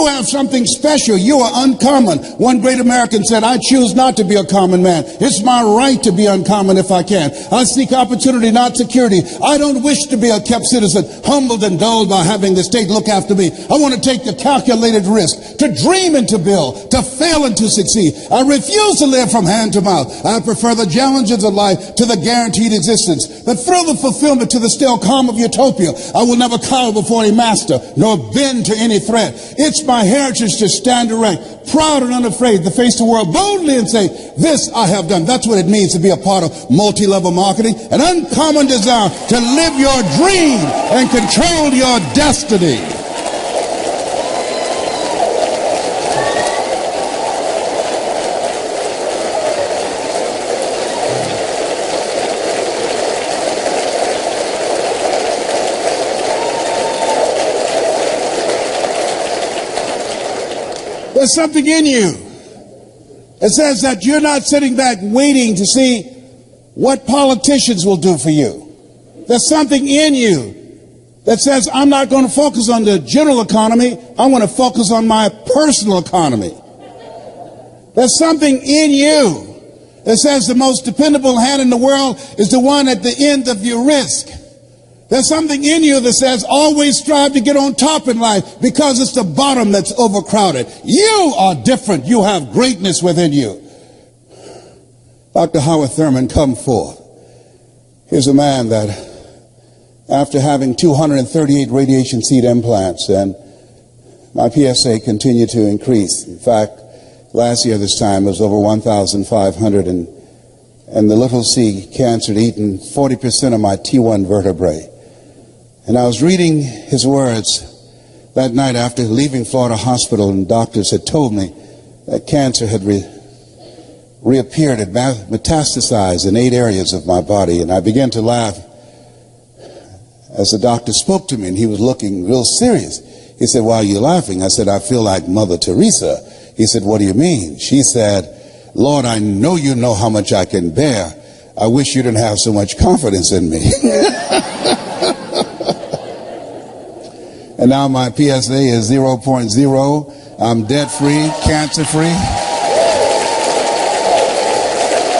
You have something special. You are uncommon. One great American said, I choose not to be a common man. It's my right to be uncommon if I can. I seek opportunity, not security. I don't wish to be a kept citizen, humbled and dulled by having the state look after me. I want to take the calculated risk, to dream and to build, to fail and to succeed. I refuse to live from hand to mouth. I prefer the challenges of life to the guaranteed existence, the thrill of fulfillment to the still calm of utopia. I will never cower before a master, nor bend to any threat. It's my heritage to stand erect, proud and unafraid, to face the world boldly and say, this I have done. That's what it means to be a part of multi-level marketing, an uncommon desire to live your dream and control your destiny. There's something in you. It says that you're not sitting back waiting to see what politicians will do for you. There's something in you that says, I'm not going to focus on the general economy. I want to focus on my personal economy. There's something in you that says the most dependable hand in the world is the one at the end of your risk. There's something in you that says always strive to get on top in life because it's the bottom that's overcrowded. You are different. You have greatness within you. Dr. Howard Thurman, come forth. Here's a man that after having 238 radiation seed implants, and my PSA continued to increase. In fact, last year this time it was over 1,500, and the little C cancer had eaten 40% of my T1 vertebrae. And I was reading his words that night after leaving Florida Hospital, and doctors had told me that cancer had reappeared, had metastasized in 8 areas of my body. And I began to laugh as the doctor spoke to me, and he was looking real serious. He said, why are you laughing? I said, I feel like Mother Teresa. He said, what do you mean? She said, Lord, I know you know how much I can bear. I wish you didn't have so much confidence in me. And now my PSA is 0.0. I'm debt-free, cancer-free.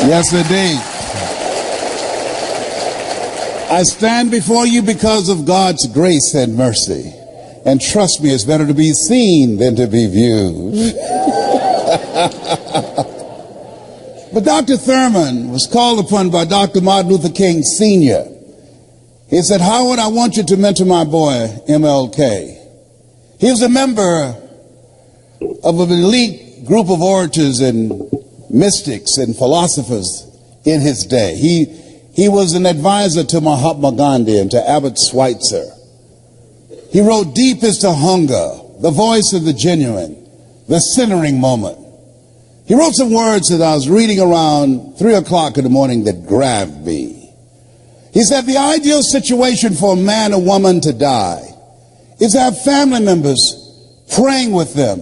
Yes, indeed. I stand before you because of God's grace and mercy. And trust me, it's better to be seen than to be viewed. But Dr. Thurman was called upon by Dr. Martin Luther King Sr. He said, Howard, I want you to mentor my boy, MLK. He was a member of an elite group of orators and mystics and philosophers in his day. He was an advisor to Mahatma Gandhi and to Abbott Schweitzer. He wrote, Deep is the hunger, the voice of the genuine, the centering moment. He wrote some words that I was reading around 3 o'clock in the morning that grabbed me. He said, the ideal situation for a man or woman to die is to have family members praying with them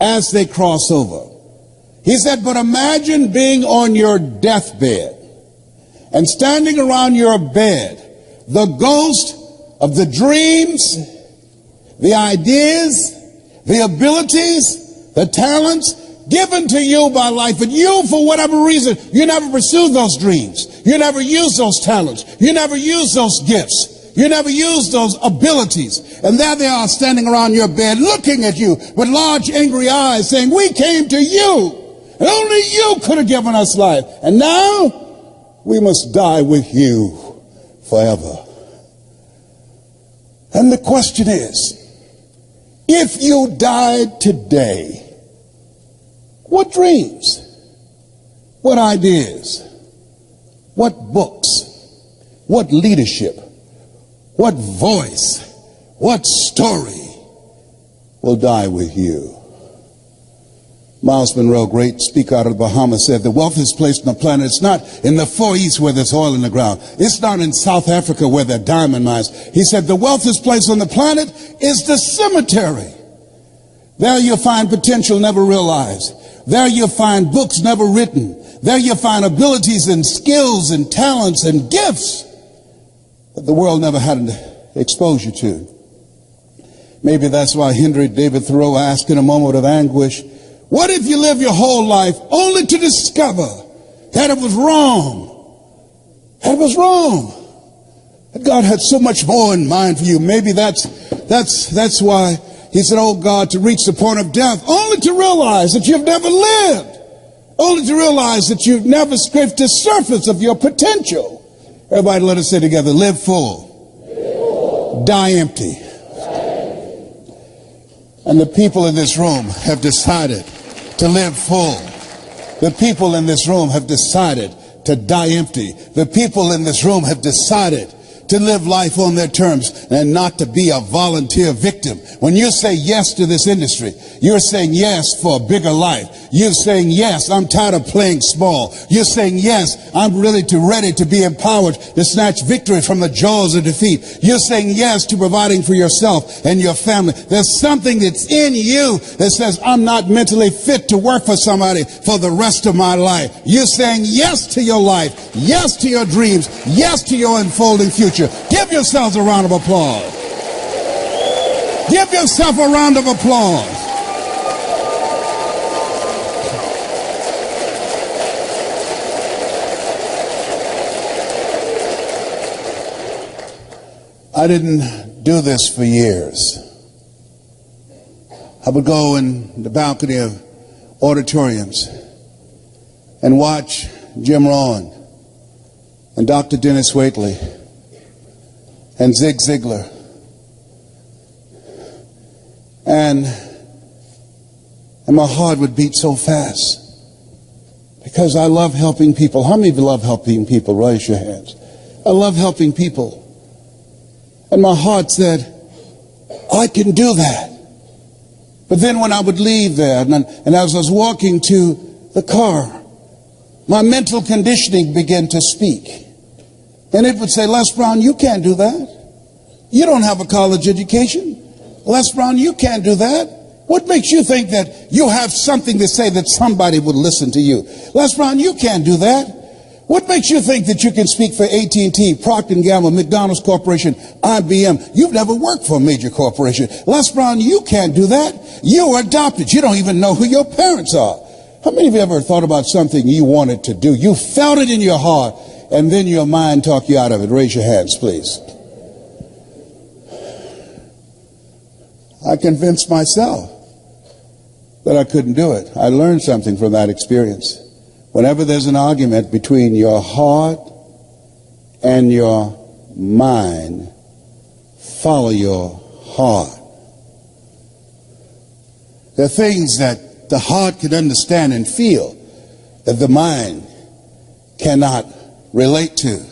as they cross over. He said, but imagine being on your deathbed and standing around your bed, the ghost of the dreams, the ideas, the abilities, the talents given to you by life, but you, for whatever reason, you never pursued those dreams. You never used those talents. You never used those gifts. You never used those abilities. And there they are standing around your bed looking at you with large angry eyes saying, we came to you. And only you could have given us life. And now we must die with you forever. And the question is, if you died today, what dreams, what ideas, what books, what leadership, what voice, what story will die with you? Miles Monroe, great speaker out of the Bahamas, said the wealthiest place on the planet, it's not in the Far East where there's oil in the ground. It's not in South Africa where there are diamond mines. He said the wealthiest place on the planet is the cemetery. There you'll find potential never realized. There you'll find books never written. There you'll find abilities and skills and talents and gifts that the world never had exposure to. Maybe that's why Henry David Thoreau asked in a moment of anguish, what if you live your whole life only to discover that it was wrong? That it was wrong. That God had so much more in mind for you. Maybe that's why he said, oh God, to reach the point of death, only to realize that you've never lived. Only to realize that you've never scraped the surface of your potential. Everybody let us say together, live full, die empty. And the people in this room have decided to live full. The people in this room have decided to die empty. The people in this room have decided to live life on their terms and not to be a volunteer victim. When you say yes to this industry, you're saying yes for a bigger life. You're saying yes, I'm tired of playing small. You're saying yes, I'm ready to be empowered to snatch victory from the jaws of defeat. You're saying yes to providing for yourself and your family. There's something that's in you that says, I'm not mentally fit to work for somebody for the rest of my life. You're saying yes to your life, yes to your dreams, yes to your unfolding future. Give yourselves a round of applause. Give yourself a round of applause. I didn't do this for years. I would go in the balcony of auditoriums and watch Jim Rohn and Dr. Dennis Waitley and Zig Ziglar. And my heart would beat so fast because I love helping people. How many of you love helping people? Raise your hands. I love helping people. And my heart said, I can do that. But then when I would leave there, and as I was walking to the car, my mental conditioning began to speak. And it would say, Les Brown, you can't do that. You don't have a college education. Les Brown, you can't do that. What makes you think that you have something to say that somebody would listen to you? Les Brown, you can't do that. What makes you think that you can speak for AT&T, Procter & Gamble, McDonald's Corporation, IBM? You've never worked for a major corporation. Les Brown, you can't do that. You were adopted. You don't even know who your parents are. How many of you ever thought about something you wanted to do? You felt it in your heart, and then your mind talked you out of it. Raise your hands, please. I convinced myself that I couldn't do it. I learned something from that experience. Whenever there's an argument between your heart and your mind, follow your heart. There are things that the heart can understand and feel that the mind cannot relate to.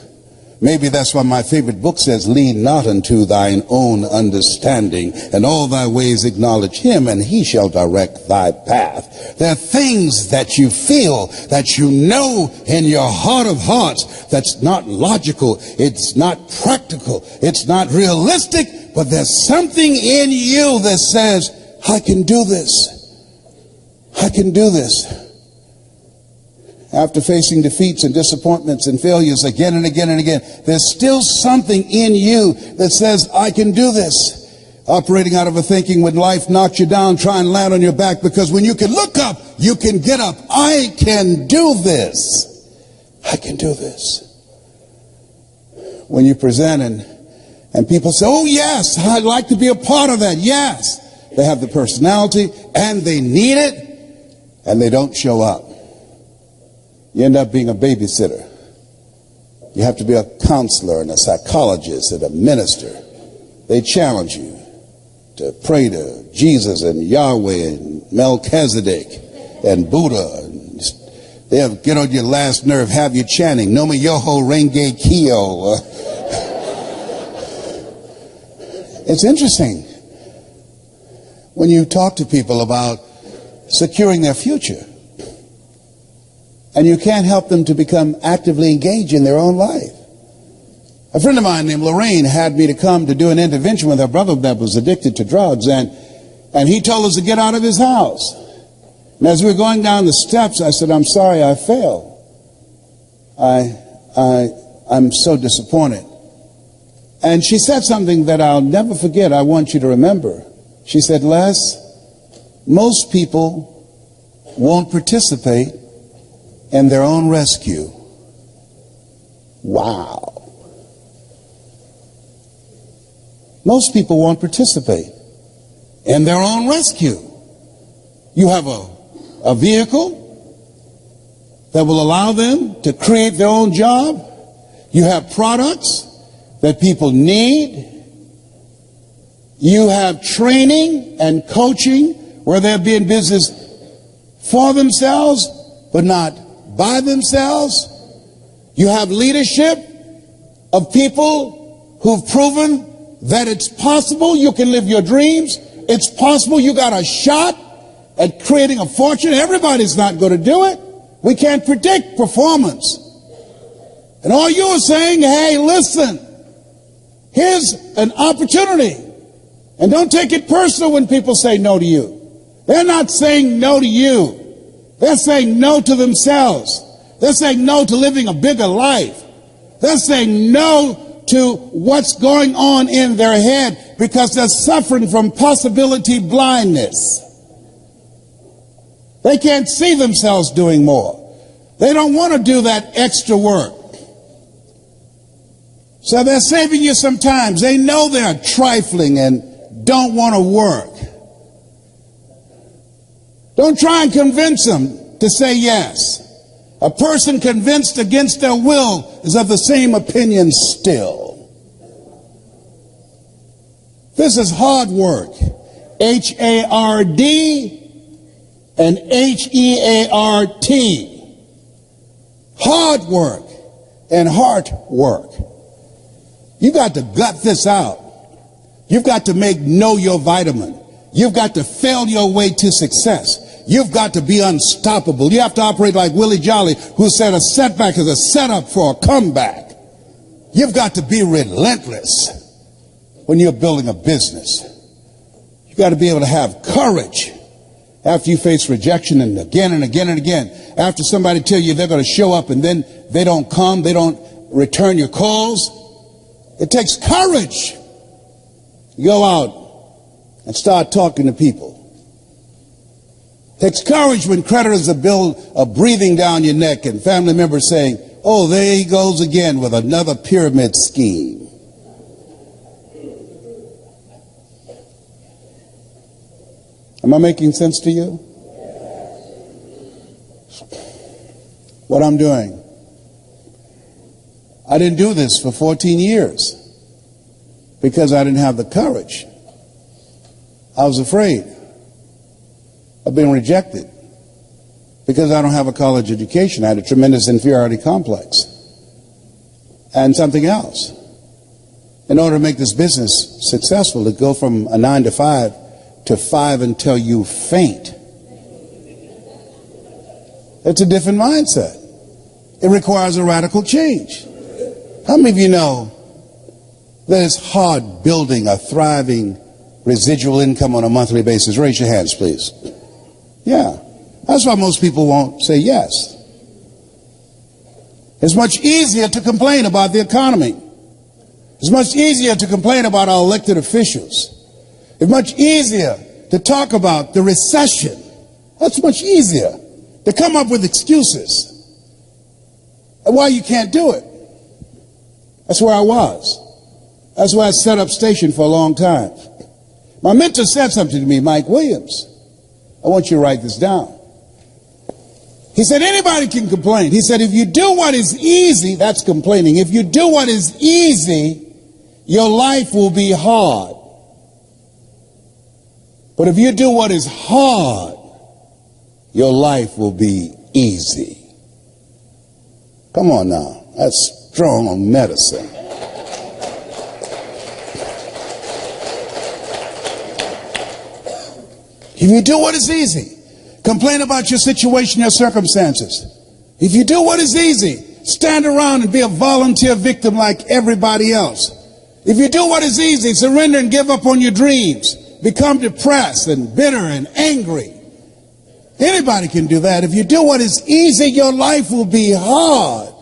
Maybe that's why my favorite book says, lean not unto thine own understanding, and all thy ways acknowledge him, and he shall direct thy path. There are things that you feel, that you know in your heart of hearts, that's not logical, it's not practical, it's not realistic, but there's something in you that says, I can do this. I can do this. After facing defeats and disappointments and failures again and again and again, there's still something in you that says, I can do this. Operating out of a thinking when life knocks you down, try and land on your back, because when you can look up, you can get up. I can do this. I can do this. When you present and people say, oh yes, I'd like to be a part of that. Yes. They have the personality and they need it and they don't show up. You end up being a babysitter. You have to be a counselor and a psychologist and a minister. They challenge you to pray to Jesus and Yahweh and Melchizedek and Buddha. And they'll get on your last nerve, have you chanting, Nome Yoho Renge Kyo. It's interesting when you talk to people about securing their future. And you can't help them to become actively engaged in their own life. A friend of mine named Lorraine had me to come to do an intervention with her brother that was addicted to drugs. And he told us to get out of his house. And as we were going down the steps, I said, I'm sorry I failed. I'm so disappointed. And she said something that I'll never forget. I want you to remember. She said, Les, most people won't participate in their own rescue. Wow. Most people won't participate in their own rescue. You have a vehicle that will allow them to create their own job. You have products that people need. You have training and coaching where they'll be in business for themselves, but not by themselves. You have leadership of people who've proven that it's possible you can live your dreams. It's possible you got a shot at creating a fortune. Everybody's not going to do it. We can't predict performance. And all you are saying, hey, listen, here's an opportunity. And don't take it personal when people say no to you. They're not saying no to you. They're saying no to themselves. They're saying no to living a bigger life. They're saying no to what's going on in their head because they're suffering from possibility blindness. They can't see themselves doing more. They don't want to do that extra work. So they're saving you some time. They know they're trifling and don't want to work. Don't try and convince them to say yes. A person convinced against their will is of the same opinion still. This is hard work. H-A-R-D and H-E-A-R-T. Hard work and heart work. You got to gut this out. You've got to make know your vitamin. You've got to fail your way to success. You've got to be unstoppable. You have to operate like Willie Jolly, who said a setback is a setup for a comeback. You've got to be relentless when you're building a business. You've got to be able to have courage after you face rejection and again and again and again. After somebody tell you they're going to show up and then they don't come, they don't return your calls. It takes courage. You go out and start talking to people. It takes courage when creditors are breathing down your neck and family members saying, oh, there he goes again with another pyramid scheme. Am I making sense to you? What I'm doing. I didn't do this for 14 years because I didn't have the courage. I was afraid of being rejected because I don't have a college education. I had a tremendous inferiority complex and something else. In order to make this business successful, to go from a 9 to 5 to 5 until you faint, it's a different mindset. It requires a radical change. How many of you know that it's hard building a thriving residual income on a monthly basis? Raise your hands, please. Yeah. That's why most people won't say yes. It's much easier to complain about the economy. It's much easier to complain about our elected officials. It's much easier to talk about the recession. That's much easier. To come up with excuses and why you can't do it. That's where I was. That's where I set up station for a long time. My mentor said something to me, Mike Williams. I want you to write this down. He said, anybody can complain. He said, if you do what is easy, that's complaining. If you do what is easy, your life will be hard. But if you do what is hard, your life will be easy. Come on now. That's strong medicine. If you do what is easy, complain about your situation, your circumstances. If you do what is easy, stand around and be a volunteer victim like everybody else. If you do what is easy, surrender and give up on your dreams, become depressed and bitter and angry. Anybody can do that. If you do what is easy, your life will be hard.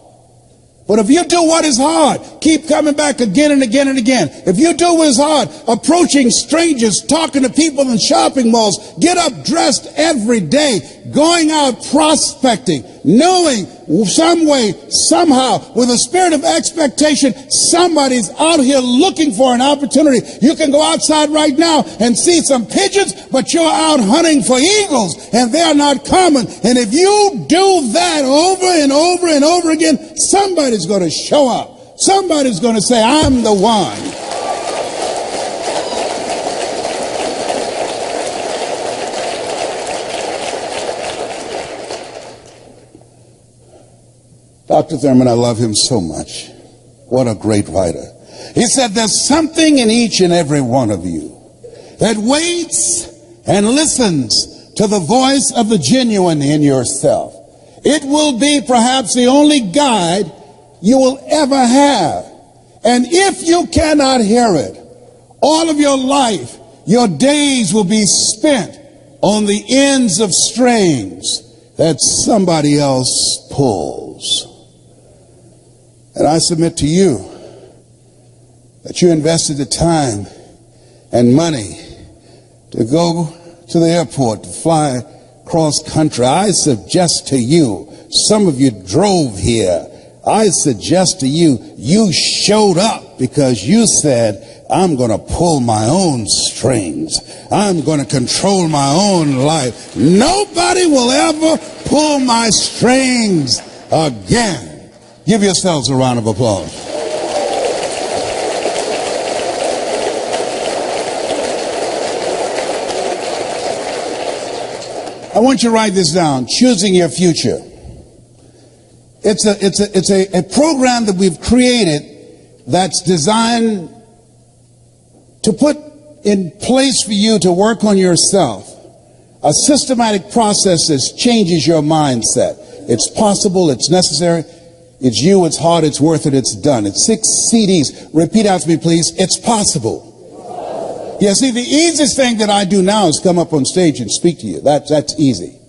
But if you do what is hard, keep coming back again and again and again. If you do what is hard, approaching strangers, talking to people in shopping malls, get up dressed every day, going out prospecting, knowing some way, somehow, with a spirit of expectation, somebody's out here looking for an opportunity. You can go outside right now and see some pigeons, but you're out hunting for eagles, and they're not common. And if you do that over and over and over again, somebody's going to show up. Somebody's going to say, I'm the one. Dr. Thurman, I love him so much. What a great writer. He said, there's something in each and every one of you that waits and listens to the voice of the genuine in yourself. It will be perhaps the only guide you will ever have. And if you cannot hear it, all of your life, your days will be spent on the ends of strings that somebody else pulls. And I submit to you that you invested the time and money to go to the airport, to fly cross country. I suggest to you, some of you drove here. I suggest to you, you showed up because you said, I'm going to pull my own strings. I'm going to control my own life. Nobody will ever pull my strings again. Give yourselves a round of applause. I want you to write this down. Choosing your future. It's a program that we've created that's designed to put in place for you to work on yourself. A systematic process that changes your mindset. It's possible, it's necessary. It's you, it's hard, it's worth it, it's done. It's 6 CDs. Repeat after me, please. It's possible. Yeah, see, the easiest thing that I do now is come up on stage and speak to you. That's easy.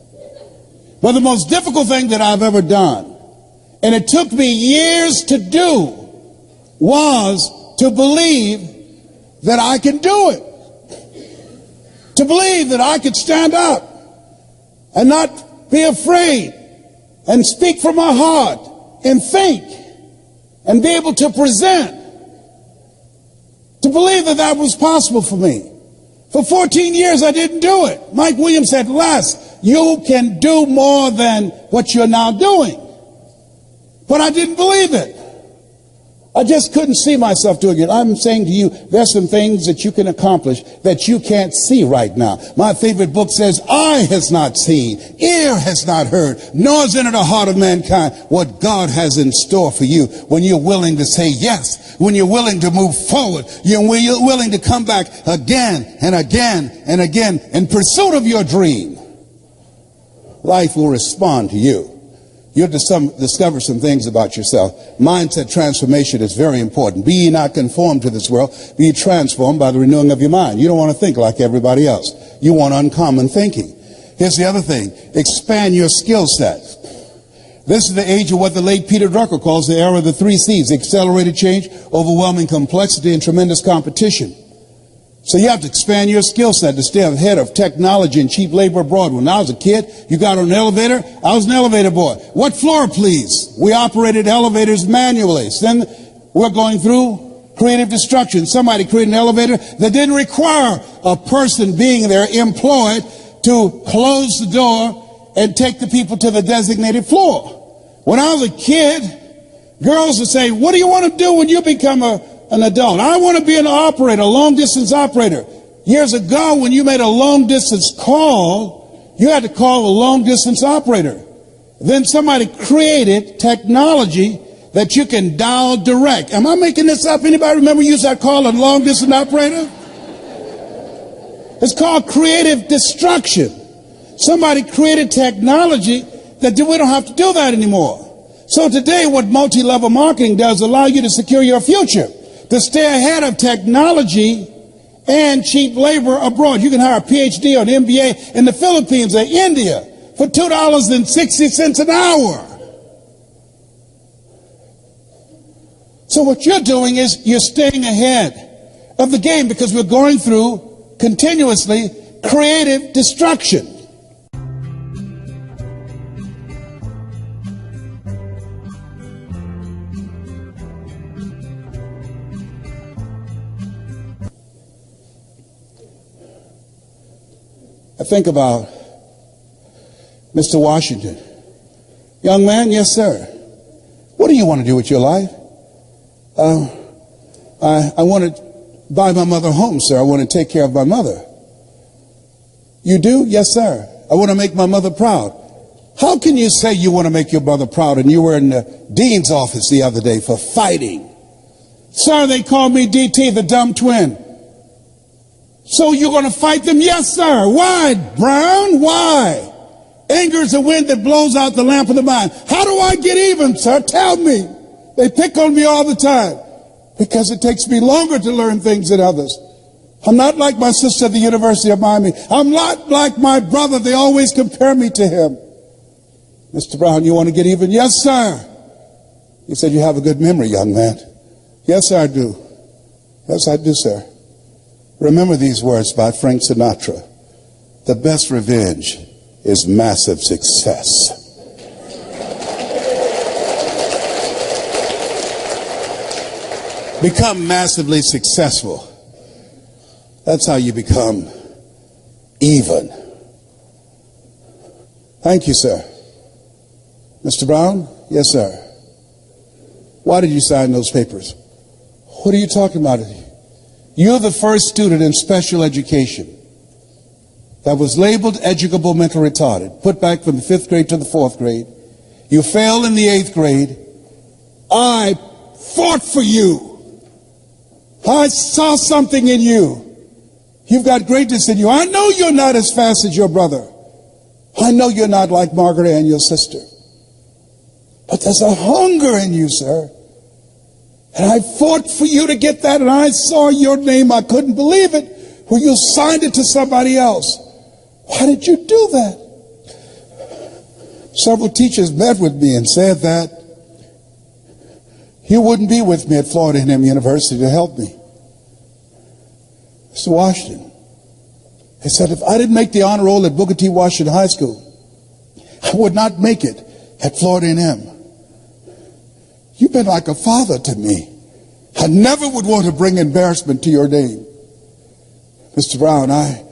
But the most difficult thing that I've ever done, and it took me years to do, was to believe that I can do it. To believe that I could stand up and not be afraid and speak from my heart and think and be able to present. To believe that that was possible for me. For 14 years I didn't do it. Mike Williams said, Les, you can do more than what you're now doing. But I didn't believe it. I just couldn't see myself doing it. I'm saying to you, there's some things that you can accomplish that you can't see right now. My favorite book says, eye has not seen, ear has not heard, nor has entered the heart of mankind what God has in store for you when you're willing to say yes, when you're willing to move forward, when you're willing to come back again and again and again in pursuit of your dream. Life will respond to you. You'll discover some things about yourself. Mindset transformation is very important. Be ye not conformed to this world. Be ye transformed by the renewing of your mind. You don't want to think like everybody else. You want uncommon thinking. Here's the other thing. Expand your skill set. This is the age of what the late Peter Drucker calls the era of the 3 C's. Accelerated change, overwhelming complexity, and tremendous competition. So you have to expand your skill set to stay ahead of technology and cheap labor abroad. When I was a kid, you got on an elevator, I was an elevator boy. What floor, please? We operated elevators manually. So then we're going through creative destruction. Somebody created an elevator that didn't require a person being there employed to close the door and take the people to the designated floor. When I was a kid, girls would say, what do you want to do when you become an adult? I want to be an operator, a long-distance operator. Years ago, when you made a long-distance call, you had to call a long-distance operator. Then somebody created technology that you can dial direct. Am I making this up? Anybody remember use that call a long-distance operator? It's called creative destruction. Somebody created technology that we don't have to do that anymore. So today, what multi-level marketing does allow you to secure your future, to stay ahead of technology and cheap labor abroad. You can hire a PhD or an MBA in the Philippines or India for $2.60 an hour. So what you're doing is you're staying ahead of the game because we're going through continuously creative destruction. I think about Mr. Washington. Young man, yes, sir. What do you want to do with your life? I want to buy my mother a home, sir. I want to take care of my mother. You do? Yes, sir. I want to make my mother proud. How can you say you want to make your mother proud and you were in the dean's office the other day for fighting? Sir, they call me DT, the dumb twin. So you're going to fight them? Yes, sir. Why, Brown? Why? Anger is a wind that blows out the lamp of the mind. How do I get even, sir? Tell me. They pick on me all the time because it takes me longer to learn things than others. I'm not like my sister at the University of Miami. I'm not like my brother. They always compare me to him. Mr. Brown, you want to get even? Yes, sir. He said, you have a good memory, young man. Yes, I do. Yes, I do, sir. Remember these words by Frank Sinatra. The best revenge is massive success. Become massively successful. That's how you become even. Thank you, sir. Mr. Brown? Yes, sir. Why did you sign those papers? What are you talking about? You're the first student in special education that was labeled educable mental retarded, put back from the 5th grade to the 4th grade. You failed in the 8th grade. I fought for you. I saw something in you. You've got greatness in you. I know you're not as fast as your brother. I know you're not like Margaret and your sister. But there's a hunger in you, sir. And I fought for you to get that, and I saw your name. I couldn't believe it. Well, you signed it to somebody else. Why did you do that? Several teachers met with me and said that you wouldn't be with me at Florida A&M University to help me. Mr. Washington, they said if I didn't make the honor roll at Booker T. Washington High School, I would not make it at Florida A&M. You've been like a father to me. I never would want to bring embarrassment to your name. Mr. Brown, I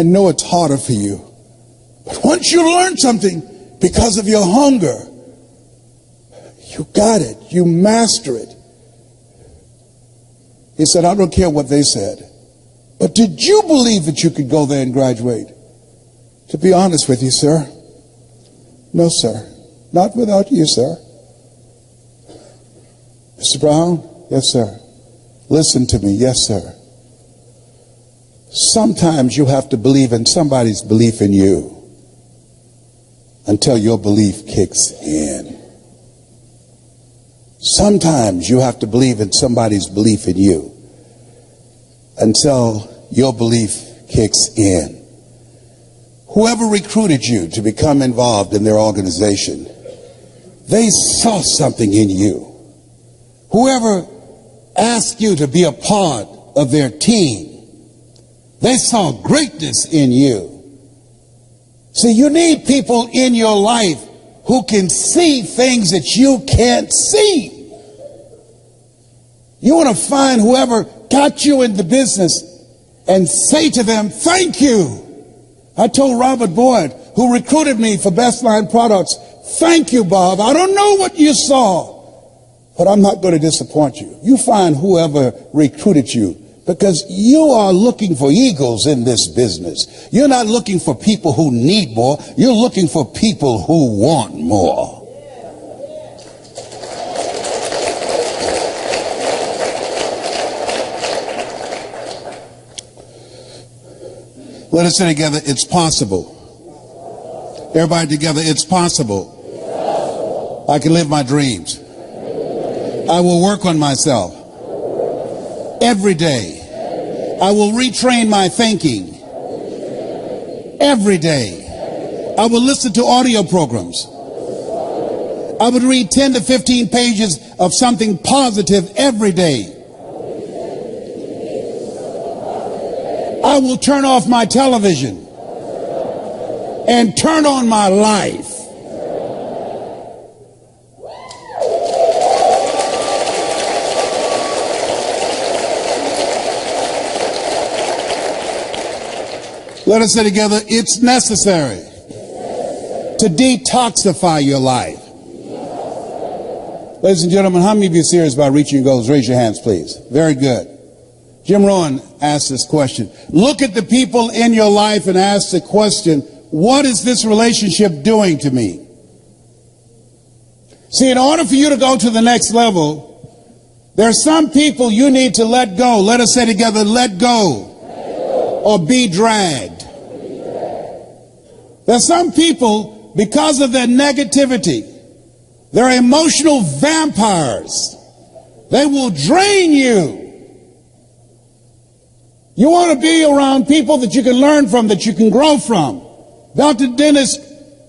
know it's harder for you. But once you learn something because of your hunger, you got it. You master it. He said, I don't care what they said. But did you believe that you could go there and graduate? To be honest with you, sir, no, sir. Not without you, sir. Mr. Brown? Yes, sir. Listen to me. Yes, sir. Sometimes you have to believe in somebody's belief in you until your belief kicks in. Sometimes you have to believe in somebody's belief in you until your belief kicks in. Whoever recruited you to become involved in their organization, they saw something in you. Whoever asked you to be a part of their team, they saw greatness in you. See, you need people in your life who can see things that you can't see. You want to find whoever got you in the business and say to them, thank you. I told Robert Boyd, who recruited me for Best Line Products, thank you, Bob. I don't know what you saw, but I'm not going to disappoint you. You find whoever recruited you, because you are looking for eagles in this business. You're not looking for people who need more. You're looking for people who want more. Let us say together, it's possible. Everybody together, it's possible. I can live my dreams. I will work on myself every day. I will retrain my thinking every day. I will listen to audio programs I would read 10 to 15 pages of something positive every day. I will turn off my television and turn on my life. Let us say together, it's necessary to detoxify your life. Ladies and gentlemen, how many of you are serious about reaching your goals? Raise your hands, please. Very good. Jim Rohn asked this question. Look at the people in your life and ask the question, what is this relationship doing to me? See, in order for you to go to the next level, there are some people you need to let go. Let us say together, let go. Or be dragged. There are some people, because of their negativity, they're emotional vampires. They will drain you. You want to be around people that you can learn from, that you can grow from. Dr. Dennis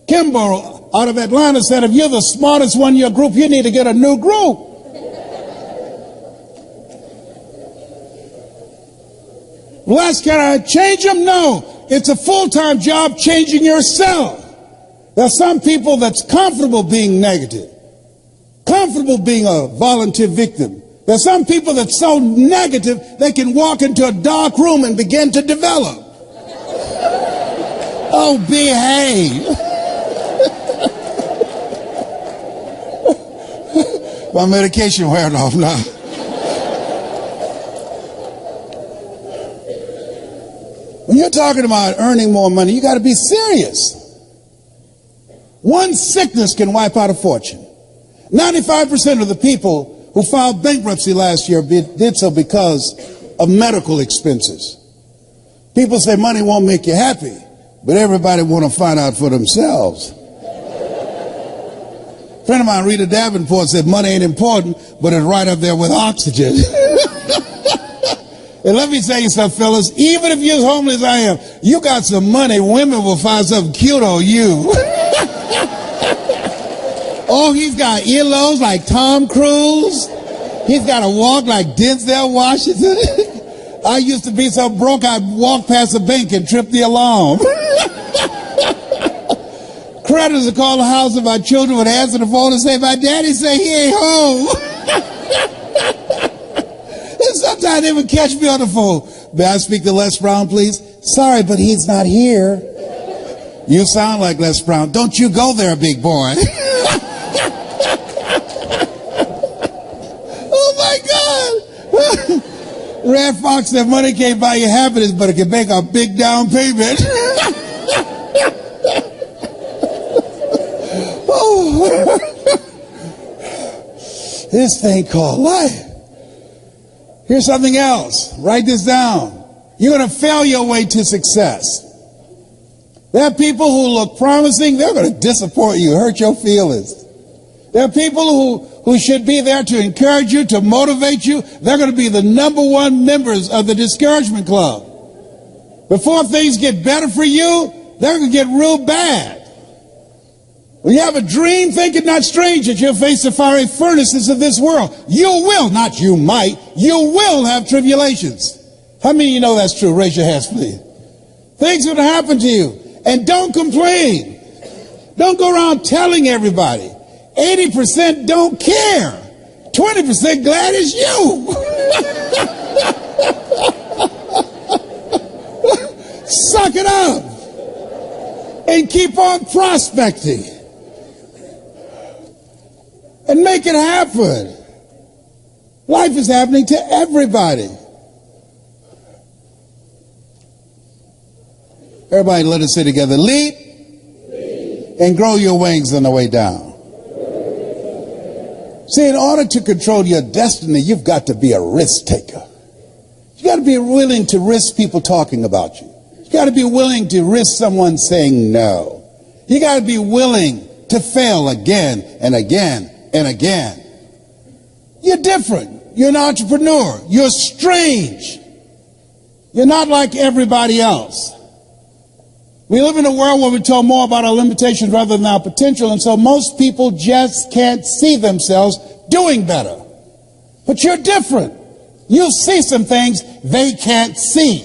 Kimball out of Atlanta said, if you're the smartest one in your group, you need to get a new group. Les, can I change them? No. It's a full-time job changing yourself. There are some people that's comfortable being negative, comfortable being a volunteer victim. There are some people that's so negative they can walk into a dark room and begin to develop. Oh, behave. My medication wearing off now. When you're talking about earning more money, you got to be serious. One sickness can wipe out a fortune. 95% of the people who filed bankruptcy last year did so because of medical expenses. People say money won't make you happy, but everybody want to find out for themselves. A friend of mine, Rita Davenport, said money ain't important, but it's right up there with oxygen. And let me tell you something, fellas, even if you're as homeless as I am, you got some money, women will find something cute on you. Oh, he's got earlobes like Tom Cruise. He's got a walk like Denzel Washington. I used to be so broke, I'd walk past a bank and trip the alarm. Creditors would call the house and my children would answer the phone and say, my daddy say he ain't home. And sometimes they would catch me on the phone. May I speak to Les Brown, please? Sorry, but he's not here. You sound like Les Brown. Don't you go there, big boy. Oh, my God. Red Fox said money can't buy you happiness, but it can make a big down payment. Oh. This thing called life. Here's something else. Write this down. You're going to fail your way to success. There are people who look promising. They're going to disappoint you, hurt your feelings. There are people who should be there to encourage you, to motivate you. They're going to be the number one members of the discouragement club. Before things get better for you, they're going to get real bad. When you have a dream, think it not strange that you'll face the fiery furnaces of this world. You will, not you might, you will have tribulations. How many of you know that's true? Raise your hands, please. Things will happen to you. And don't complain. Don't go around telling everybody. 80% don't care. 20% glad it's you. Suck it up. And keep on prospecting. And make it happen. Life is happening to everybody. Everybody, let us say together, leap and grow your wings on the way down. See, in order to control your destiny, you've got to be a risk taker. You got to be willing to risk people talking about you. You got to be willing to risk someone saying no. You got to be willing to fail again and again and again. You're different. You're an entrepreneur. You're strange. You're not like everybody else. We live in a world where we're told more about our limitations rather than our potential, and so most people just can't see themselves doing better. But you're different. You see some things they can't see.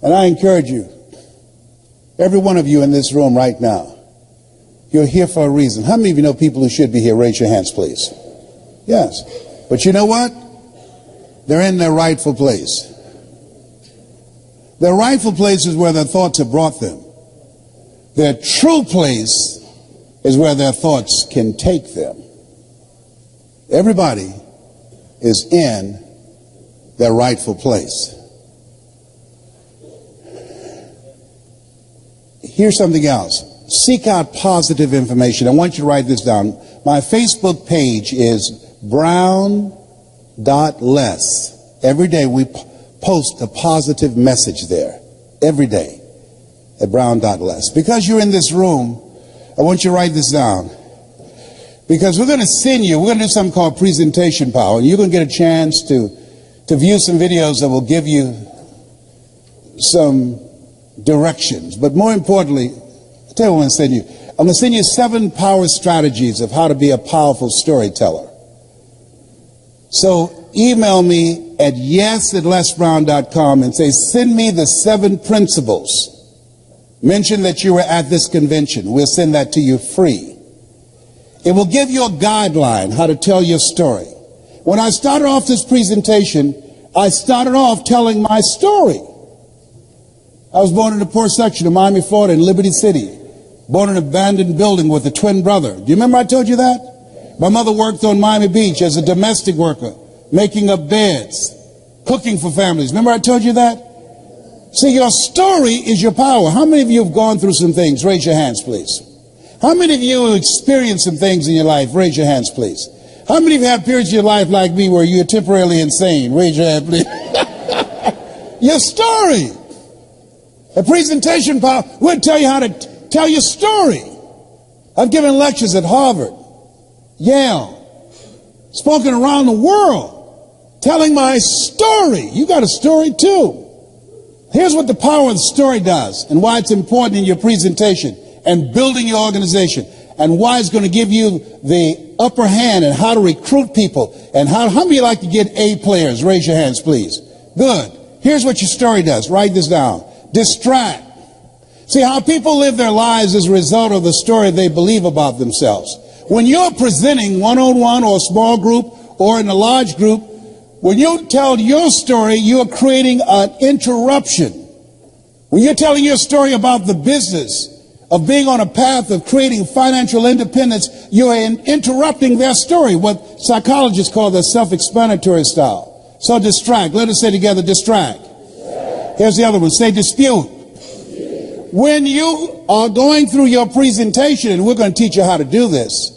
And I encourage you, every one of you in this room right now, you're here for a reason. How many of you know people who should be here? Raise your hands, please. Yes. But you know what? They're in their rightful place. Their rightful place is where their thoughts have brought them. Their true place is where their thoughts can take them. Everybody is in their rightful place. Here's something else. Seek out positive information. I want you to write this down. My Facebook page is brown.less. Every day we post a positive message there. Every day at brown.less. Because you're in this room, I want you to write this down. Because we're going to send you, we're going to do something called presentation power. And you're going to get a chance to view some videos that will give you some directions. But more importantly, I'll tell you what I'm going to send you. I'm going to send you 7 power strategies of how to be a powerful storyteller. So email me at yes@lesbrown.com and say, send me the 7 principles. Mention that you were at this convention. We'll send that to you free. It will give you a guideline how to tell your story. When I started off this presentation, I started off telling my story. I was born in the poor section of Miami, Florida, in Liberty City. Born in an abandoned building with a twin brother. Do you remember I told you that? My mother worked on Miami Beach as a domestic worker, making up beds, cooking for families. Remember I told you that? See, your story is your power. How many of you have gone through some things? Raise your hands, please. How many of you have experienced some things in your life? Raise your hands, please. How many of you have periods in your life like me where you're temporarily insane? Raise your hand, please. Your story. A presentation power will tell you how to tell your story. I've given lectures at Harvard, Yale, spoken around the world, telling my story. You got a story too. Here's what the power of the story does and why it's important in your presentation and building your organization and why it's going to give you the upper hand and how to recruit people and how many of you like to get A players? Raise your hands, please. Good. Here's what your story does. Write this down. Distract. See, how people live their lives is a result of the story they believe about themselves. When you're presenting one-on-one or a small group or in a large group, when you tell your story, you're creating an interruption. When you're telling your story about the business of being on a path of creating financial independence, you're interrupting their story, what psychologists call the self-explanatory style. So distract. Let us say together, distract. Here's the other one. Say dispute. When you are going through your presentation, and we're going to teach you how to do this,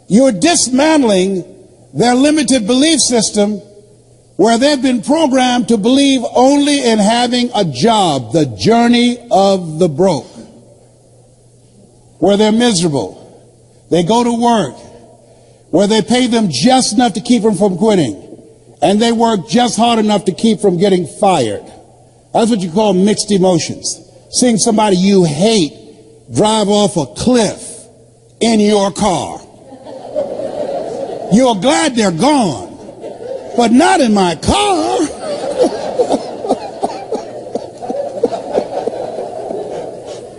you're dismantling their limited belief system where they've been programmed to believe only in having a job, the journey of the broke, where they're miserable. They go to work, where they pay them just enough to keep them from quitting, and they work just hard enough to keep from getting fired. That's what you call mixed emotions. Seeing somebody you hate drive off a cliff in your car. You're glad they're gone, but not in my car.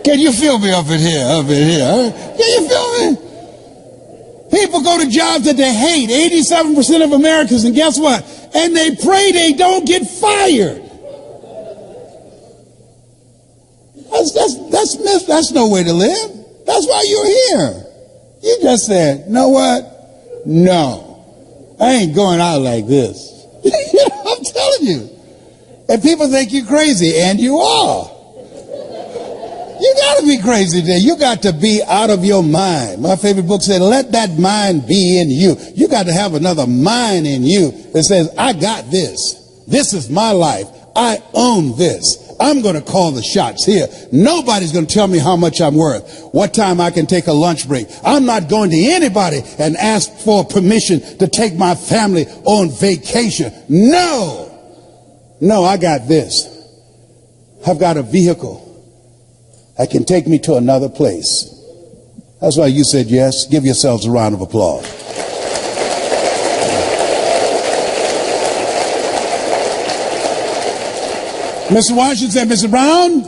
Can you feel me up in here? Up in here? Huh? Can you feel me? People go to jobs that they hate. 87% of Americans, and guess what? And they pray they don't get fired. That's no way to live. That's why you're here. You just said, know what? No, I ain't going out like this. I'm telling you. And people think you're crazy, and you are. You got to be crazy today. You got to be out of your mind. My favorite book said, let that mind be in you. You got to have another mind in you that says, I got this. This is my life. I own this. I'm going to call the shots here. Nobody's going to tell me how much I'm worth, what time I can take a lunch break. I'm not going to anybody and ask for permission to take my family on vacation. No, I got this. I've got a vehicle that can take me to another place. That's why you said yes. Give yourselves a round of applause. Mr. Washington said, Mr. Brown,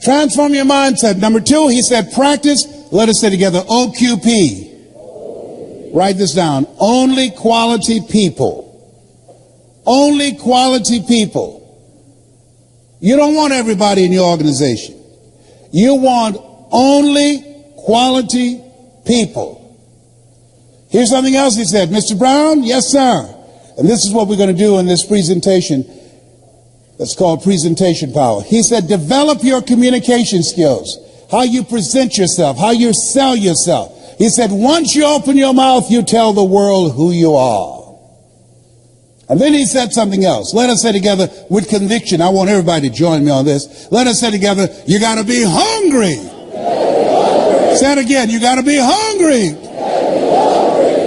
transform your mindset. Number 2, he said, practice. Let us say together, OQP. Write this down. Only quality people. Only quality people. You don't want everybody in your organization. You want only quality people. Here's something else he said. Mr. Brown, yes, sir. And this is what we're going to do in this presentation. That's called presentation power. He said, develop your communication skills. How you present yourself, how you sell yourself. He said, once you open your mouth, you tell the world who you are. And then he said something else. Let us say together with conviction. I want everybody to join me on this. Let us say together, you got to be hungry. Say it again, you got to be hungry.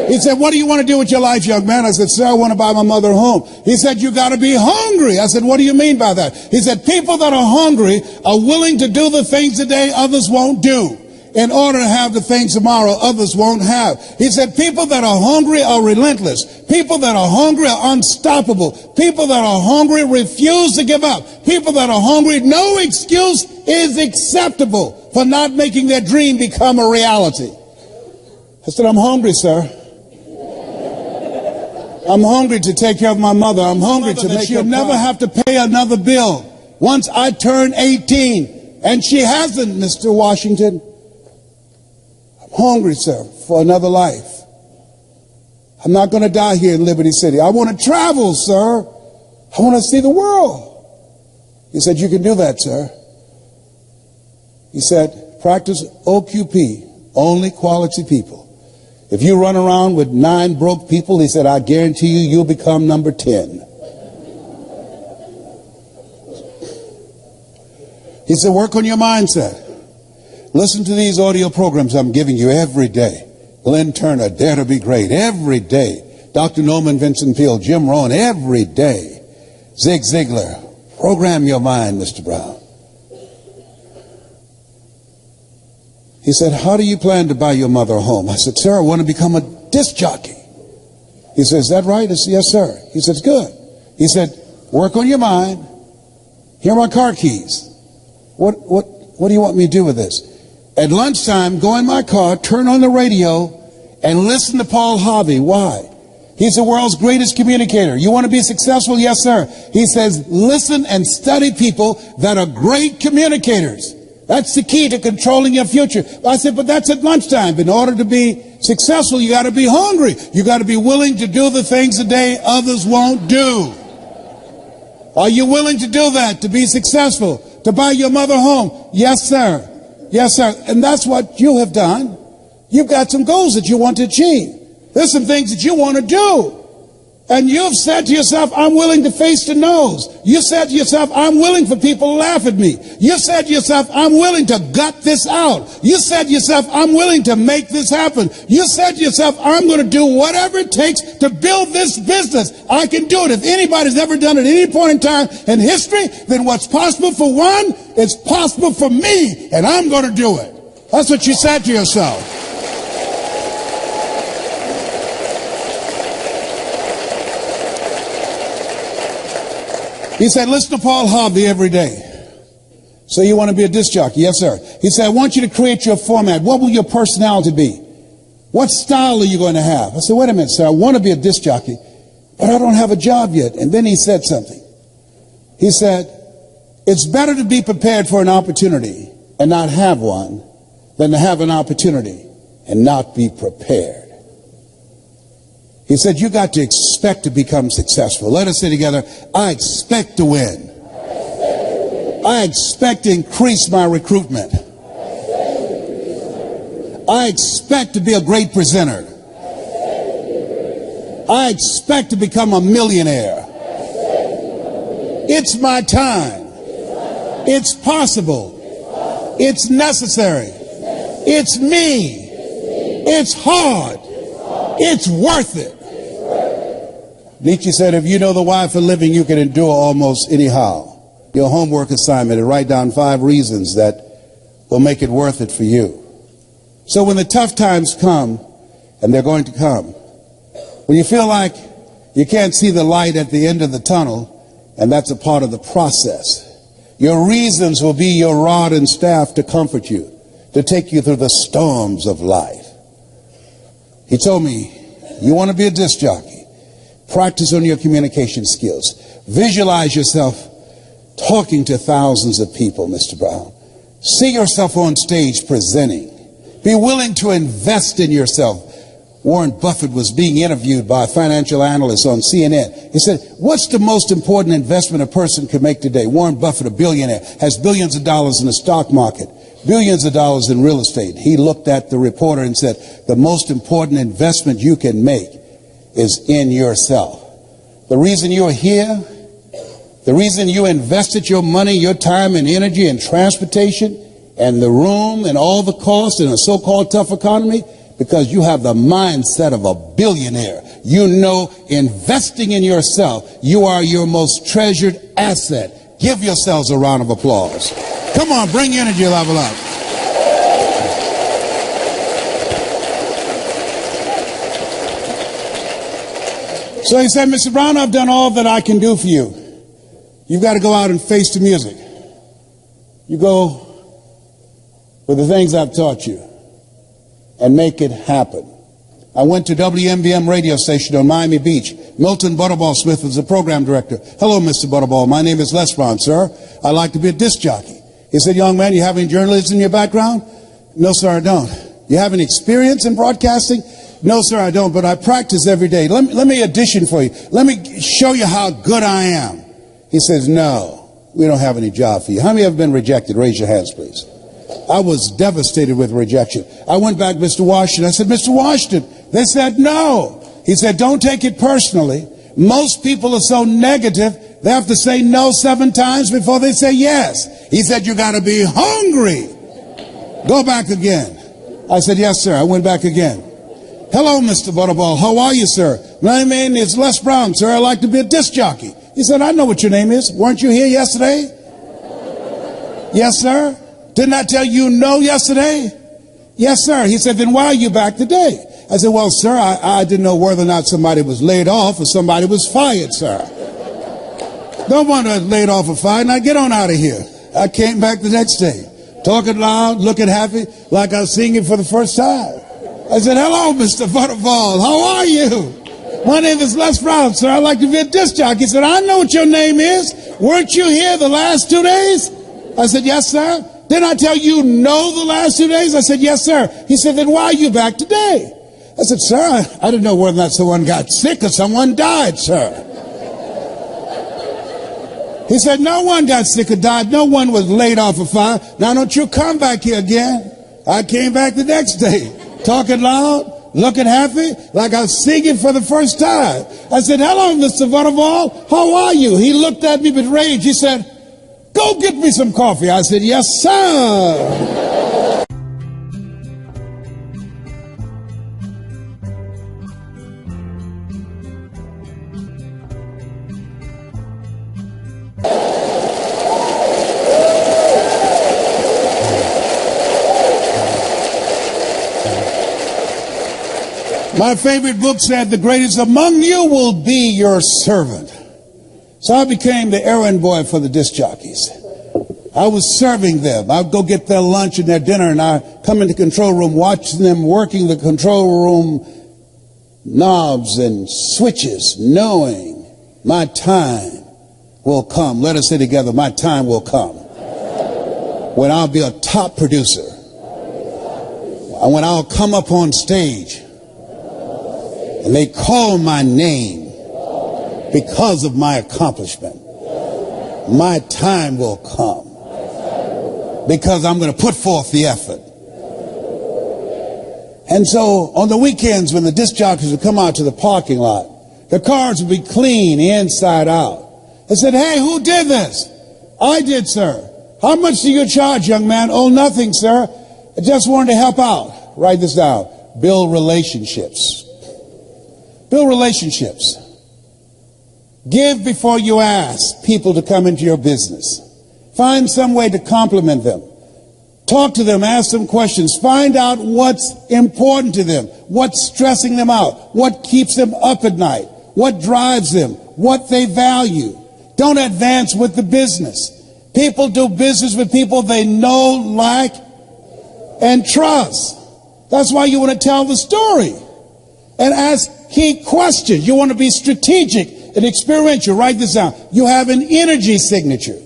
He said, what do you want to do with your life, young man? I said, sir, I want to buy my mother a home. He said, you got to be hungry. I said, what do you mean by that? He said, people that are hungry are willing to do the things today others won't do, in order to have the things tomorrow others won't have. He said, people that are hungry are relentless. People that are hungry are unstoppable. People that are hungry refuse to give up. People that are hungry, no excuse is acceptable for not making their dream become a reality. I said, I'm hungry, sir. I'm hungry to take care of my mother. I'm hungry to make she'll never have to pay another bill once I turn 18. And she hasn't, Mr. Washington. I'm hungry, sir, for another life. I'm not going to die here in Liberty City. I want to travel, sir. I want to see the world. He said, you can do that, sir. He said, practice OQP, only quality people. If you run around with 9 broke people, he said, I guarantee you, you'll become number 10. He said, work on your mindset. Listen to these audio programs I'm giving you every day. Glenn Turner, Dare to Be Great, every day. Dr. Norman Vincent Peale, Jim Rohn, every day. Zig Ziglar, program your mind, Mr. Brown. He said, how do you plan to buy your mother a home? I said, sir, I want to become a disc jockey. He said, is that right? I said, yes, sir. He said, good. He said, work on your mind. Here are my car keys. What do you want me to do with this? At lunchtime, go in my car, turn on the radio, and listen to Paul Harvey. Why? He's the world's greatest communicator. You want to be successful? Yes, sir. He says, listen and study people that are great communicators. That's the key to controlling your future. I said, but that's at lunchtime. In order to be successful, you got to be hungry. You got to be willing to do the things today others won't do. Are you willing to do that to be successful? To buy your mother a home? Yes, sir. Yes, sir. And that's what you have done. You've got some goals that you want to achieve. There's some things that you want to do. And you've said to yourself, I'm willing to face the no's. You said to yourself, I'm willing for people to laugh at me. You said to yourself, I'm willing to gut this out. You said to yourself, I'm willing to make this happen. You said to yourself, I'm going to do whatever it takes to build this business. I can do it. If anybody's ever done it at any point in time in history, then what's possible for one is possible for me, and I'm going to do it. That's what you said to yourself. He said, listen to Paul Harvey every day. So you want to be a disc jockey? Yes, sir. He said, I want you to create your format. What will your personality be? What style are you going to have? I said, wait a minute, sir. I want to be a disc jockey, but I don't have a job yet. And then he said something. He said, it's better to be prepared for an opportunity and not have one than to have an opportunity and not be prepared. He said, you got to expect to become successful. Let us say together, I expect to win. I expect to increase my recruitment. I expect to be a great presenter. I expect to become a millionaire. It's my time. It's possible. It's necessary. It's me. It's hard. It's worth it. Nietzsche said, if you know the why for living, you can endure almost anyhow. Your homework assignment is write down 5 reasons that will make it worth it for you. So when the tough times come, and they're going to come, when you feel like you can't see the light at the end of the tunnel, and that's a part of the process, your reasons will be your rod and staff to comfort you, to take you through the storms of life. He told me, you want to be a disc jockey? Practice on your communication skills. Visualize yourself talking to thousands of people, Mr. Brown. See yourself on stage presenting. Be willing to invest in yourself. Warren Buffett was being interviewed by a financial analyst on CNN. He said, what's the most important investment a person can make today? Warren Buffett, a billionaire, has billions of dollars in the stock market, billions of dollars in real estate. He looked at the reporter and said, the most important investment you can make is in yourself. The reason you're here, the reason you invested your money, your time and energy and transportation and the room and all the costs in a so-called tough economy, because you have the mindset of a billionaire. You know, investing in yourself, you are your most treasured asset. Give yourselves a round of applause. Come on, bring your energy level up. So he said, Mr. Brown, I've done all that I can do for you. You've got to go out and face the music. You go with the things I've taught you and make it happen. I went to WMBM radio station on Miami Beach. Milton Butterball Smith was the program director. Hello, Mr. Butterball. My name is Les Brown, sir. I'd like to be a disc jockey. He said, young man, you have any journalism in your background? No, sir, I don't. You have any experience in broadcasting? No, sir, I don't, but I practice every day. Let me audition for you. Let me show you how good I am. He says, no, we don't have any job for you. How many have been rejected? Raise your hands, please. I was devastated with rejection. I went back to Mr. Washington. I said, Mr. Washington, they said no. He said, don't take it personally. Most people are so negative, they have to say no 7 times before they say yes. He said, you got to be hungry. Go back again. I said, yes, sir. I went back again. Hello, Mr. Butterball. How are you, sir? My name is Les Brown, sir. I'd like to be a disc jockey. He said, I know what your name is. Weren't you here yesterday? Yes, sir. Didn't I tell you no yesterday? Yes, sir. He said, then why are you back today? I said, well, sir, I didn't know whether or not somebody was laid off or somebody was fired, sir. No one was laid off or fired. Now get on out of here. I came back the next day, talking loud, looking happy, like I was singing for the first time. I said, hello, Mr. Butterball. How are you? My name is Les Brown, sir. I'd like to be a disc jockey. He said, I know what your name is. Weren't you here the last 2 days? I said, yes, sir. Didn't I tell you no the last 2 days? I said, yes, sir. He said, then why are you back today? I said, sir, I didn't know whether or not someone got sick or someone died, sir. He said, no one got sick or died. No one was laid off or fired. Now don't you come back here again. I came back the next day, talking loud, looking happy, like I was singing for the first time. I said, hello, Mr. Butterball. How are you? He looked at me with rage. He said, go get me some coffee. I said, yes, sir. My favorite book said, the greatest among you will be your servant. So I became the errand boy for the disc jockeys. I was serving them. I'd go get their lunch and their dinner, and I'd come in the control room, watching them working the control room knobs and switches, knowing my time will come. Let us say together, my time will come. When I'll be a top producer. And when I'll come up on stage and they call my name because of my accomplishment, my time will come. Because I'm going to put forth the effort. And so on the weekends when the disc jockeys would come out to the parking lot, the cars would be clean inside out. I said, hey, who did this? I did, sir. How much do you charge, young man? Oh, nothing, sir. I just wanted to help out. Write this down. Build relationships. Build relationships. Give before you ask people to come into your business. Find some way to compliment them. Talk to them, ask them questions, find out what's important to them, what's stressing them out, what keeps them up at night, what drives them, what they value. Don't advance with the business. People do business with people they know, like, and trust. That's why you want to tell the story and ask key questions. You want to be strategic and experiential. Write this down. You have an energy signature.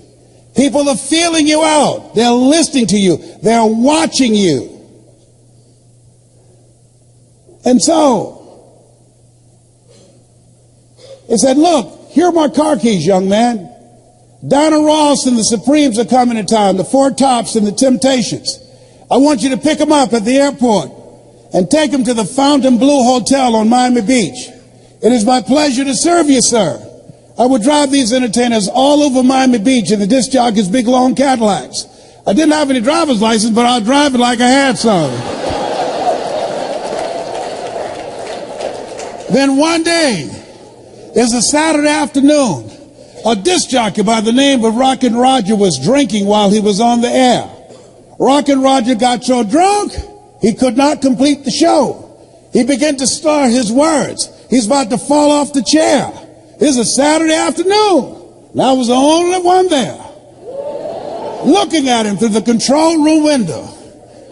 People are feeling you out. They're listening to you. They're watching you. And so, it said, look, here are my car keys, young man. Donna Ross and the Supremes are coming in town, the Four Tops and the Temptations. I want you to pick them up at the airport and take them to the Fontainebleau Hotel on Miami Beach. It is my pleasure to serve you, sir. I would drive these entertainers all over Miami Beach in the disc jockeys' big long Cadillacs. I didn't have any driver's license, but I'll drive it like I had some. Then one day, it's a Saturday afternoon, a disc jockey by the name of Rockin' Roger was drinking while he was on the air. Rockin' Roger got so drunk, he could not complete the show. He began to slur his words. He's about to fall off the chair. It's a Saturday afternoon, and I was the only one there, looking at him through the control room window,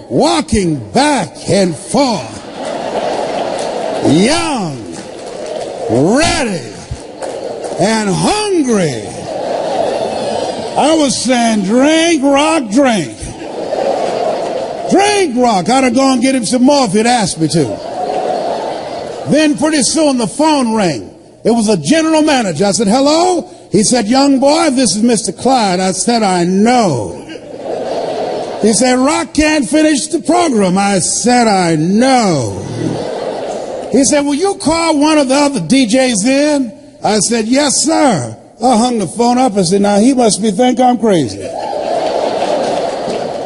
walking back and forth, young, ready, and hungry. I was saying, drink, Rock, drink. Drink, Rock. I'd have gone and get him some more if he'd asked me to. Then pretty soon the phone rang. It was a general manager. I said, hello? He said, young boy, this is Mr. Clyde. I said, I know. He said, Rock can't finish the program. I said, I know. He said, will you call one of the other DJs in? I said, yes, sir. I hung the phone up and said, now he must think I'm crazy.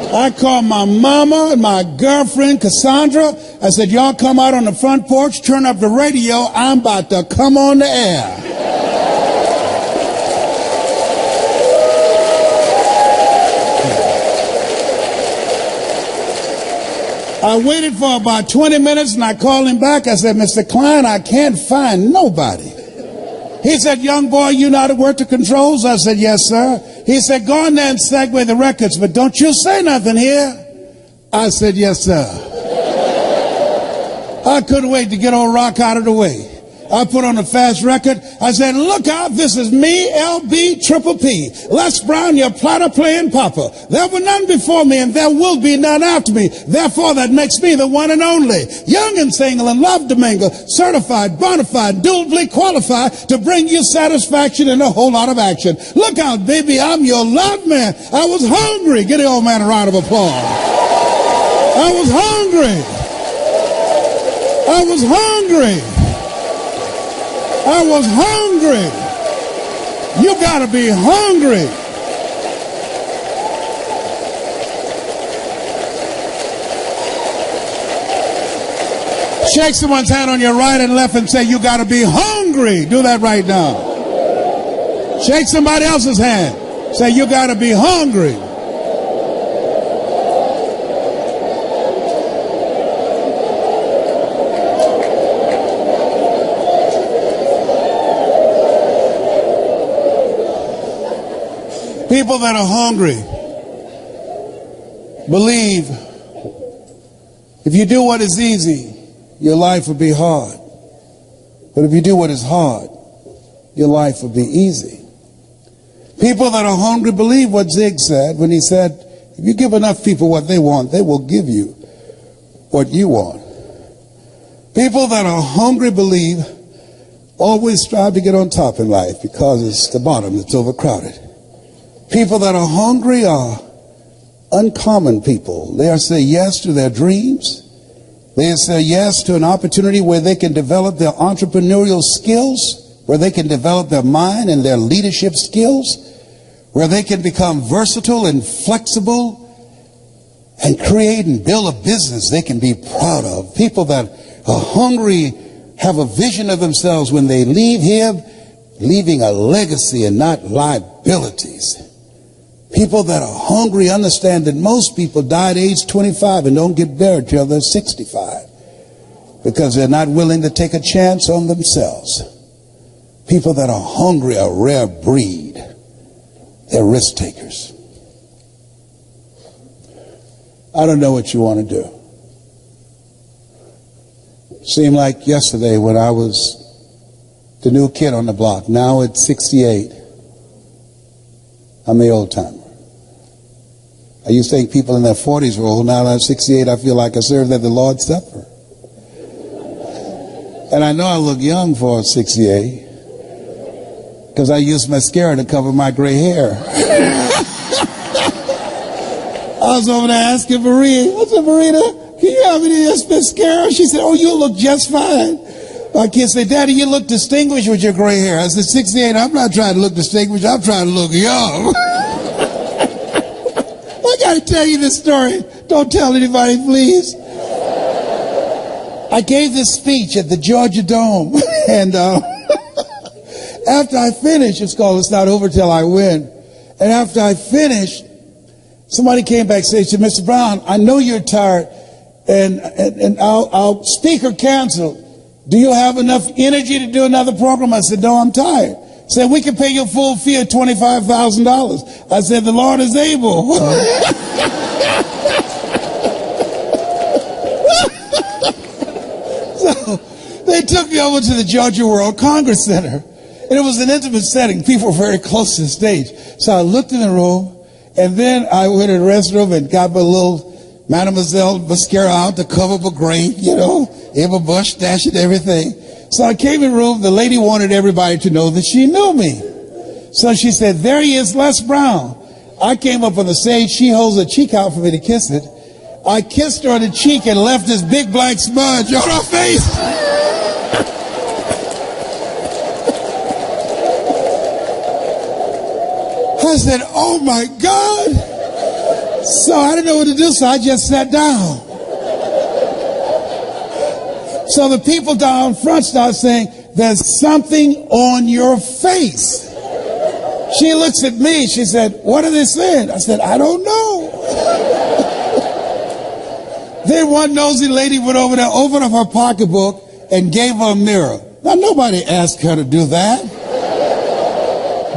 I called my mama and my girlfriend, Cassandra. I said, y'all come out on the front porch, turn up the radio. I'm about to come on the air. I waited for about 20 minutes and I called him back. I said, Mr. Klein, I can't find nobody. He said, young boy, you know how to work the controls? I said, yes, sir. He said, go in there and segue the records, but don't you say nothing here. I said, yes, sir. I couldn't wait to get old Rock out of the way. I put on a fast record. I said, look out, this is me, LB, Triple P. Les Brown, your platter playing papa. There were none before me, and there will be none after me. Therefore, that makes me the one and only. Young and single and love to mingle. Certified, bona fide, duly qualified to bring you satisfaction and a whole lot of action. Look out, baby, I'm your love man. I was hungry. Give the old man a round of applause. I was hungry. I was hungry. I was hungry. You gotta be hungry. Shake someone's hand on your right and left and say, you gotta be hungry. Do that right now. Shake somebody else's hand. Say, you gotta be hungry. People that are hungry believe if you do what is easy, your life will be hard. But if you do what is hard, your life will be easy. People that are hungry believe what Zig said when he said, if you give enough people what they want, they will give you what you want. People that are hungry believe always strive to get on top in life because it's the bottom that's overcrowded. People that are hungry are uncommon people. They say yes to their dreams. They say yes to an opportunity where they can develop their entrepreneurial skills, where they can develop their mind and their leadership skills, where they can become versatile and flexible and create and build a business they can be proud of. People that are hungry have a vision of themselves when they leave here, leaving a legacy and not liabilities. People that are hungry understand that most people die at age 25 and don't get buried till they're 65 because they're not willing to take a chance on themselves. People that are hungry are a rare breed. They're risk takers. I don't know what you want to do. Seemed like yesterday when I was the new kid on the block. Now at 68, I'm the old timer. I used to think people in their 40s were old. Now that I'm 68, I feel like I served at the Lord's Supper. And I know I look young for 68 because I used mascara to cover my gray hair. I was over there asking Maria, I said, Marita, can you have any of this mascara? She said, oh, you look just fine. My kids say, Daddy, you look distinguished with your gray hair. I said, 68, I'm not trying to look distinguished. I'm trying to look young. I got to tell you this story. Don't tell anybody, please. I gave this speech at the Georgia Dome. And after I finished, it's called It's Not Over Till I Win. And after I finished, somebody came backstage and said, Mr. Brown, I know you're tired, and our speaker canceled. Do you have enough energy to do another program? I said, no, I'm tired. Said, we can pay your full fee of $25,000. I said, the Lord is able. So they took me over to the Georgia World Congress Center. And it was an intimate setting. People were very close to the stage. So I looked in the room, and then I went to the restroom and got my little Mademoiselle mascara out to cover my gray, Eva Bush stash and everything. So I came in the room. The lady wanted everybody to know that she knew me. So she said, there he is, Les Brown. I came up on the stage. She holds her cheek out for me to kiss it. I kissed her on the cheek and left this big black smudge on her face. I said, oh my God. So I didn't know what to do, so I just sat down. So the people down front start saying, there's something on your face. She looks at me. She said, what are they saying? I said, I don't know. Then one nosy lady went over there, opened up her pocketbook, and gave her a mirror. Now, nobody asked her to do that.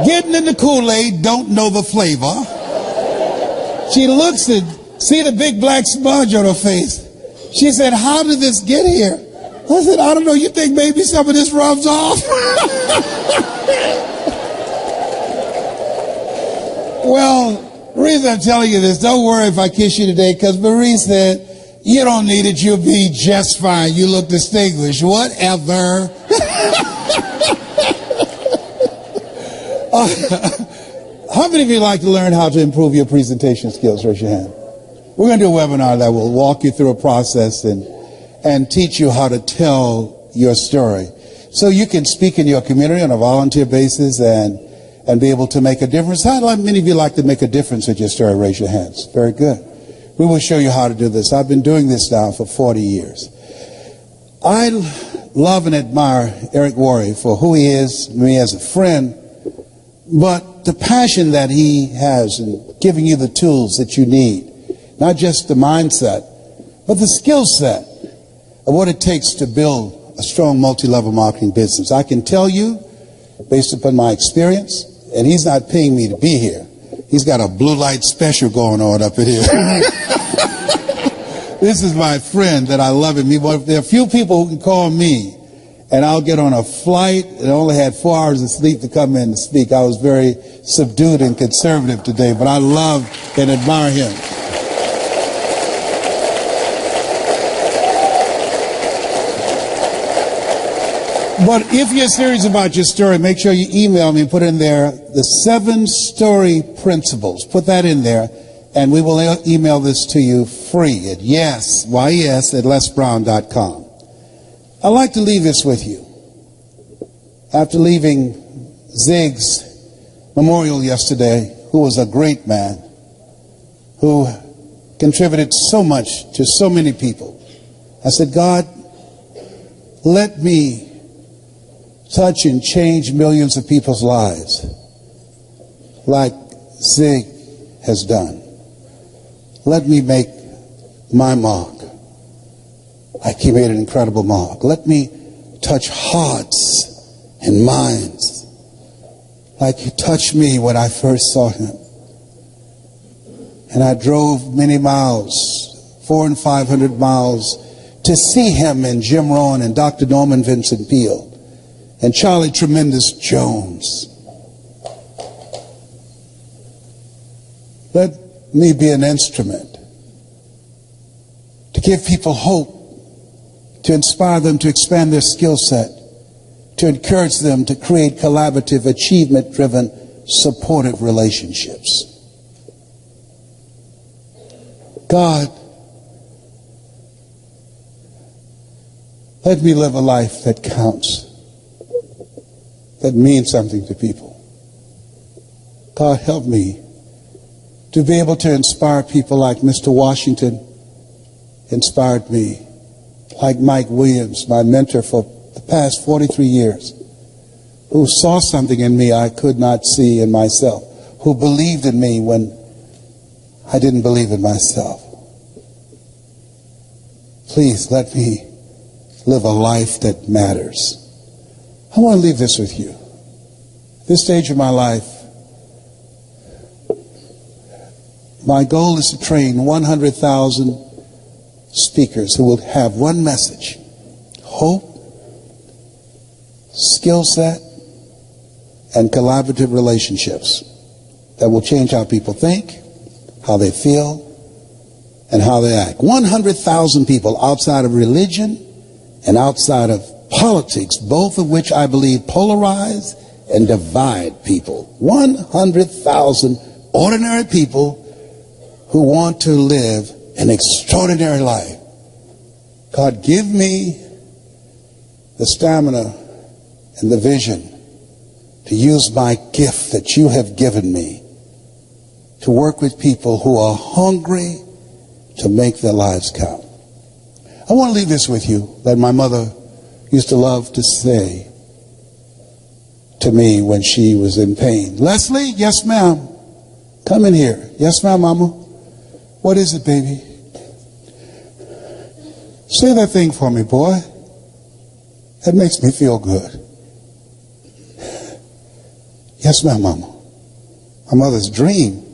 Getting in the Kool-Aid, don't know the flavor. She looks and see the big black smudge on her face. She said, how did this get here? I said, I don't know. You think maybe some of this rubs off? Well, the reason I'm telling you this, don't worry if I kiss you today, because Marie said, you don't need it. You'll be just fine. You look distinguished. Whatever. How many of you like to learn how to improve your presentation skills? Raise your hand. We're going to do a webinar that will walk you through a process and teach you how to tell your story. So you can speak in your community on a volunteer basis and be able to make a difference. How many of you like to make a difference with your story? Raise your hands. Very good. We will show you how to do this. I've been doing this now for 40 years. I love and admire Eric Worre for who he is, me as a friend, but the passion that he has in giving you the tools that you need, not just the mindset, but the skill set of what it takes to build a strong multi-level marketing business. I can tell you, based upon my experience, and he's not paying me to be here. He's got a blue light special going on up in here. This is my friend that I love him. There are a few people who can call me, and I'll get on a flight and only had 4 hours of sleep to come in and speak. I was very subdued and conservative today, but I love and admire him. But if you're serious about your story, make sure you email me and put in there the 7 story principles. Put that in there, and we will email this to you free at lesbrown.com. I'd like to leave this with you. After leaving Zig's memorial yesterday, who was a great man, who contributed so much to so many people, I said, God, let me touch and change millions of people's lives like Zig has done. Let me make my mark. He made an incredible mark. Let me touch hearts and minds like he touched me when I first saw him. And I drove many miles, 400 and 500 miles, to see him and Jim Rohn and Dr. Norman Vincent Peale and Charlie Tremendous Jones. Let me be an instrument to give people hope, to inspire them to expand their skill set, to encourage them to create collaborative, achievement-driven, supportive relationships. God, let me live a life that counts, that means something to people. God, help me to be able to inspire people like Mr. Washington inspired me, like Mike Williams, my mentor for the past 43 years, who saw something in me I could not see in myself, who believed in me when I didn't believe in myself. Please let me live a life that matters. I want to leave this with you. At this stage of my life, my goal is to train 100,000 speakers who will have one message: hope, skill set, and collaborative relationships that will change how people think, how they feel, and how they act. 100,000 people outside of religion and outside of politics, both of which I believe polarize and divide people. 100,000 ordinary people who want to live an extraordinary life. God, give me the stamina and the vision to use my gift that you have given me to work with people who are hungry to make their lives count. I want to leave this with you that my mother used to love to say to me when she was in pain. Leslie, yes ma'am. Come in here. Yes ma'am, mama. What is it, baby? Say that thing for me, boy. That makes me feel good. Yes, ma'am, mama. My mother's dream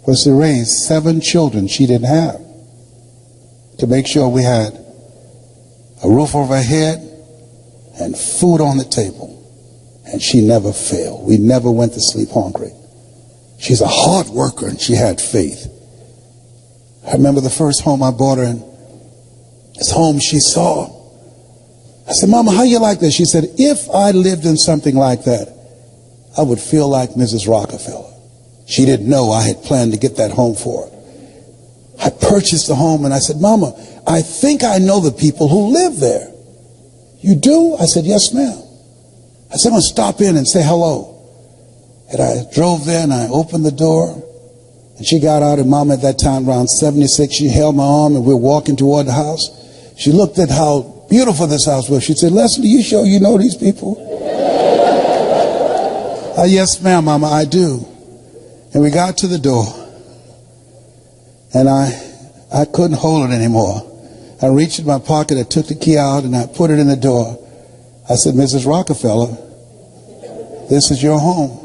was to raise 7 children she didn't have, to make sure we had a roof over our head and food on the table. And she never failed. We never went to sleep hungry. She's a hard worker and she had faith. I remember the first home I bought her in. This home she saw. I said, Mama, how you like this? She said, if I lived in something like that, I would feel like Mrs. Rockefeller. She didn't know I had planned to get that home for her. I purchased the home and I said, Mama, I think I know the people who live there. You do? I said, yes, ma'am. I said, I'm going to stop in and say hello. And I drove there and I opened the door. And she got out, and Mama at that time, around 76, she held my arm and we were walking toward the house. She looked at how beautiful this house was. She said, Leslie, you sure you know these people? Yes, ma'am, Mama, I do. And we got to the door. And I couldn't hold it anymore. I reached in my pocket, I took the key out, and I put it in the door. I said, Mrs. Rockefeller, this is your home.